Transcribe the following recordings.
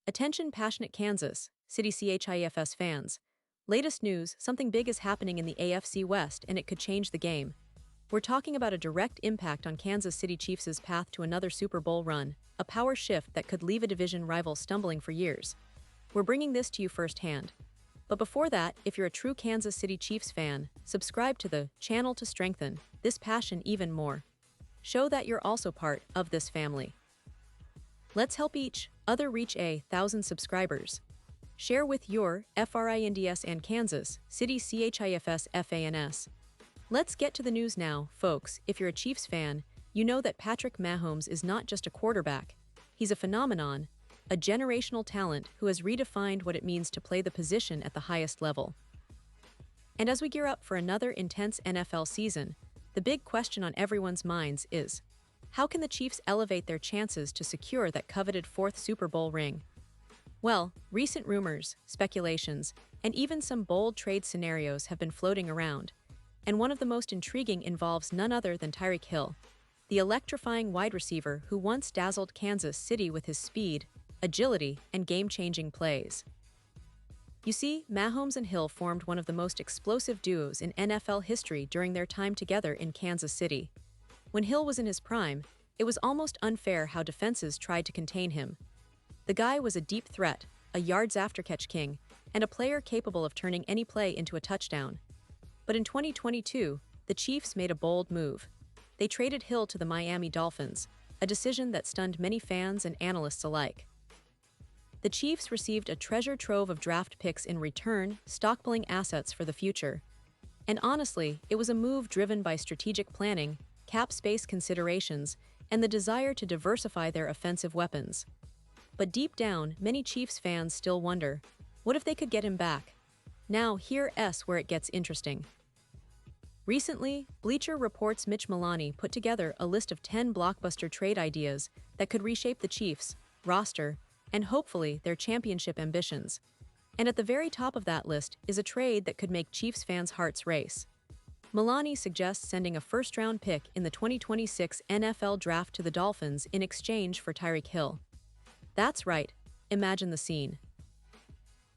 Attention passionate Kansas City CHIFS fans. Latest news, something big is happening in the AFC West and it could change the game. We're talking about a direct impact on Kansas City Chiefs' path to another Super Bowl run, a power shift that could leave a division rival stumbling for years. We're bringing this to you firsthand. But before that, if you're a true Kansas City Chiefs fan, subscribe to the channel to strengthen this passion even more. Show that you're also part of this family. Let's help each other reach 1,000 subscribers. Share with your FRINDS and Kansas City CHIFS FANS. Let's get to the news now, folks. If you're a Chiefs fan, you know that Patrick Mahomes is not just a quarterback. He's a phenomenon, a generational talent who has redefined what it means to play the position at the highest level. And as we gear up for another intense NFL season, the big question on everyone's minds is, how can the Chiefs elevate their chances to secure that coveted fourth Super Bowl ring? Well, recent rumors, speculations, and even some bold trade scenarios have been floating around, and one of the most intriguing involves none other than Tyreek Hill, the electrifying wide receiver who once dazzled Kansas City with his speed, agility, and game-changing plays. You see, Mahomes and Hill formed one of the most explosive duos in NFL history during their time together in Kansas City. When Hill was in his prime, it was almost unfair how defenses tried to contain him. The guy was a deep threat, a yards after-catch king, and a player capable of turning any play into a touchdown. But in 2022, the Chiefs made a bold move. They traded Hill to the Miami Dolphins, a decision that stunned many fans and analysts alike. The Chiefs received a treasure trove of draft picks in return, stockpiling assets for the future. And honestly, it was a move driven by strategic planning, cap space considerations, and the desire to diversify their offensive weapons. But deep down, many Chiefs fans still wonder, what if they could get him back? Now, here's where it gets interesting. Recently, Bleacher Report's Mitch Milani put together a list of 10 blockbuster trade ideas that could reshape the Chiefs' roster and hopefully their championship ambitions. And at the very top of that list is a trade that could make Chiefs fans' hearts race. Milani suggests sending a first-round pick in the 2026 NFL Draft to the Dolphins in exchange for Tyreek Hill. That's right, imagine the scene.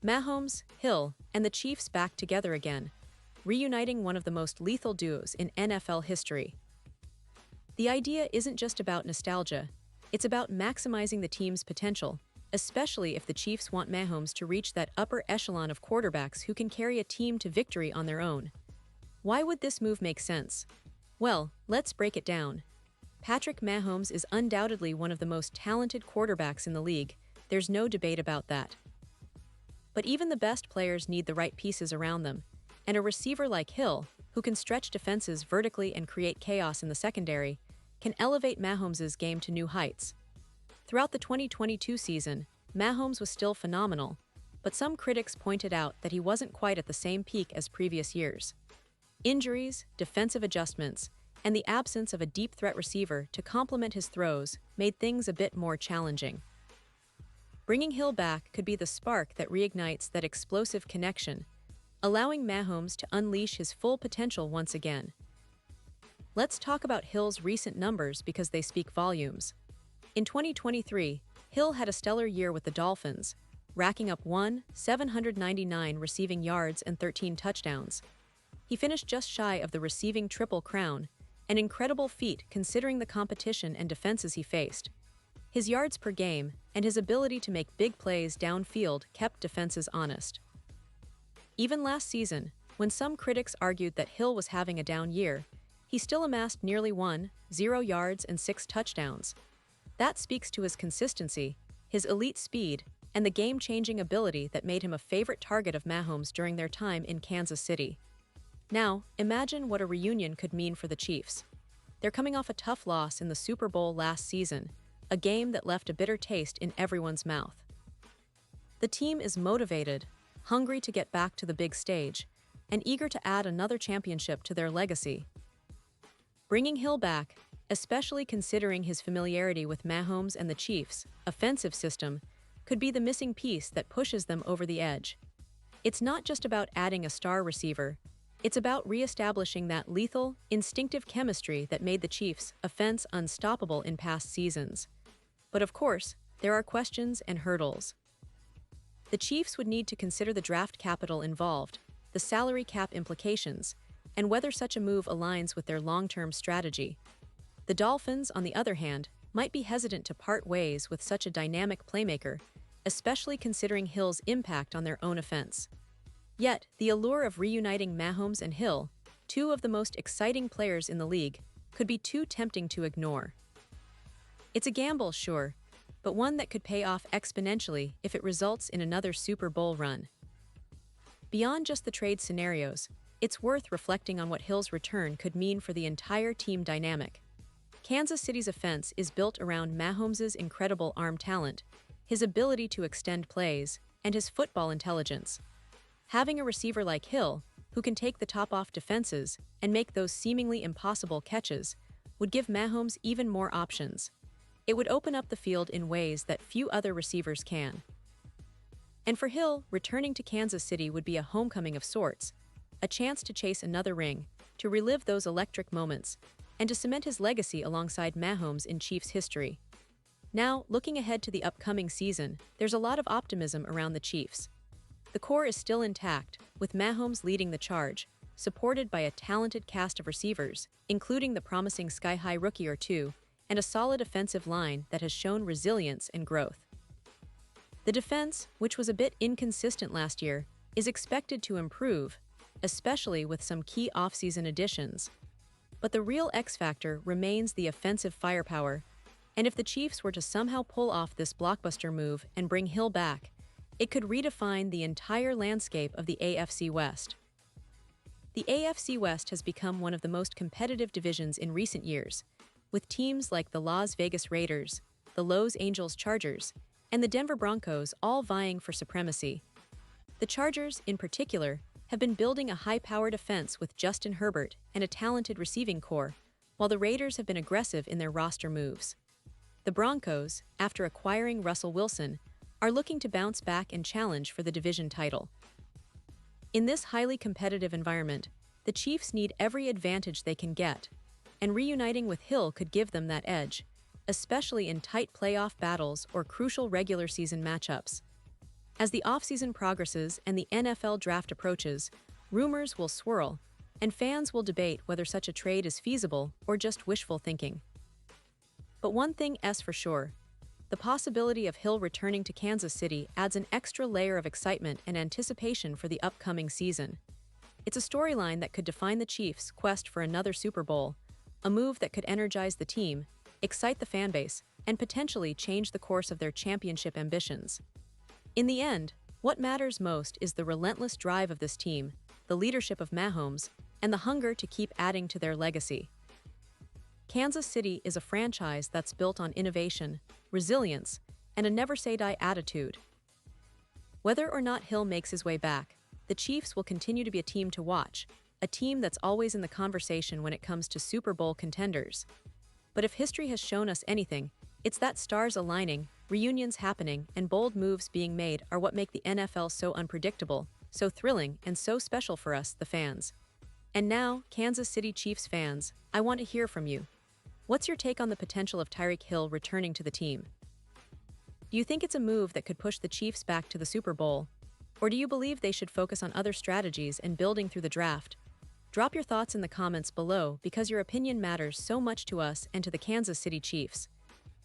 Mahomes, Hill, and the Chiefs back together again, reuniting one of the most lethal duos in NFL history. The idea isn't just about nostalgia, it's about maximizing the team's potential, especially if the Chiefs want Mahomes to reach that upper echelon of quarterbacks who can carry a team to victory on their own. Why would this move make sense? Well, let's break it down. Patrick Mahomes is undoubtedly one of the most talented quarterbacks in the league, there's no debate about that. But even the best players need the right pieces around them, and a receiver like Hill, who can stretch defenses vertically and create chaos in the secondary, can elevate Mahomes' game to new heights. Throughout the 2022 season, Mahomes was still phenomenal, but some critics pointed out that he wasn't quite at the same peak as previous years. Injuries, defensive adjustments, and the absence of a deep threat receiver to complement his throws made things a bit more challenging. Bringing Hill back could be the spark that reignites that explosive connection, allowing Mahomes to unleash his full potential once again. Let's talk about Hill's recent numbers because they speak volumes. In 2023, Hill had a stellar year with the Dolphins, racking up 799 receiving yards and 13 touchdowns. He finished just shy of the receiving triple crown, an incredible feat considering the competition and defenses he faced. His yards per game and his ability to make big plays downfield kept defenses honest. Even last season, when some critics argued that Hill was having a down year, he still amassed nearly 0 yards and 6 touchdowns. That speaks to his consistency, his elite speed, and the game-changing ability that made him a favorite target of Mahomes during their time in Kansas City. Now, imagine what a reunion could mean for the Chiefs. They're coming off a tough loss in the Super Bowl last season, a game that left a bitter taste in everyone's mouth. The team is motivated, hungry to get back to the big stage, and eager to add another championship to their legacy. Bringing Hill back, especially considering his familiarity with Mahomes and the Chiefs' offensive system, could be the missing piece that pushes them over the edge. It's not just about adding a star receiver, it's about re-establishing that lethal, instinctive chemistry that made the Chiefs' offense unstoppable in past seasons. But of course, there are questions and hurdles. The Chiefs would need to consider the draft capital involved, the salary cap implications, and whether such a move aligns with their long-term strategy. The Dolphins, on the other hand, might be hesitant to part ways with such a dynamic playmaker, especially considering Hill's impact on their own offense. Yet, the allure of reuniting Mahomes and Hill, two of the most exciting players in the league, could be too tempting to ignore. It's a gamble, sure, but one that could pay off exponentially if it results in another Super Bowl run. Beyond just the trade scenarios, it's worth reflecting on what Hill's return could mean for the entire team dynamic. Kansas City's offense is built around Mahomes' incredible arm talent, his ability to extend plays, and his football intelligence. Having a receiver like Hill, who can take the top off defenses and make those seemingly impossible catches, would give Mahomes even more options. It would open up the field in ways that few other receivers can. And for Hill, returning to Kansas City would be a homecoming of sorts, a chance to chase another ring, to relive those electric moments, and to cement his legacy alongside Mahomes in Chiefs history. Now, looking ahead to the upcoming season, there's a lot of optimism around the Chiefs. The core is still intact, with Mahomes leading the charge, supported by a talented cast of receivers, including the promising sky-high rookie or two, and a solid offensive line that has shown resilience and growth. The defense, which was a bit inconsistent last year, is expected to improve, especially with some key offseason additions. But the real X-factor remains the offensive firepower, and if the Chiefs were to somehow pull off this blockbuster move and bring Hill back, it could redefine the entire landscape of the AFC West. The AFC West has become one of the most competitive divisions in recent years, with teams like the Las Vegas Raiders, the Los Angeles Chargers, and the Denver Broncos all vying for supremacy. The Chargers, in particular, have been building a high-powered offense with Justin Herbert and a talented receiving core, while the Raiders have been aggressive in their roster moves. The Broncos, after acquiring Russell Wilson, are looking to bounce back and challenge for the division title. In this highly competitive environment, the Chiefs need every advantage they can get, and reuniting with Hill could give them that edge, especially in tight playoff battles or crucial regular season matchups. As the offseason progresses and the NFL draft approaches, rumors will swirl, and fans will debate whether such a trade is feasible or just wishful thinking. But one thing is for sure: the possibility of Hill returning to Kansas City adds an extra layer of excitement and anticipation for the upcoming season. It's a storyline that could define the Chiefs' quest for another Super Bowl, a move that could energize the team, excite the fanbase, and potentially change the course of their championship ambitions. In the end, what matters most is the relentless drive of this team, the leadership of Mahomes, and the hunger to keep adding to their legacy. Kansas City is a franchise that's built on innovation, resilience, and a never-say-die attitude. Whether or not Hill makes his way back, the Chiefs will continue to be a team to watch, a team that's always in the conversation when it comes to Super Bowl contenders. But if history has shown us anything, it's that stars aligning, reunions happening, and bold moves being made are what make the NFL so unpredictable, so thrilling, and so special for us, the fans. And now, Kansas City Chiefs fans, I want to hear from you. What's your take on the potential of Tyreek Hill returning to the team? Do you think it's a move that could push the Chiefs back to the Super Bowl? Or do you believe they should focus on other strategies and building through the draft? Drop your thoughts in the comments below because your opinion matters so much to us and to the Kansas City Chiefs.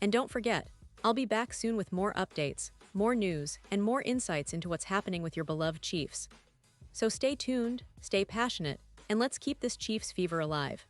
And don't forget, I'll be back soon with more updates, more news, and more insights into what's happening with your beloved Chiefs. So stay tuned, stay passionate, and let's keep this Chiefs fever alive.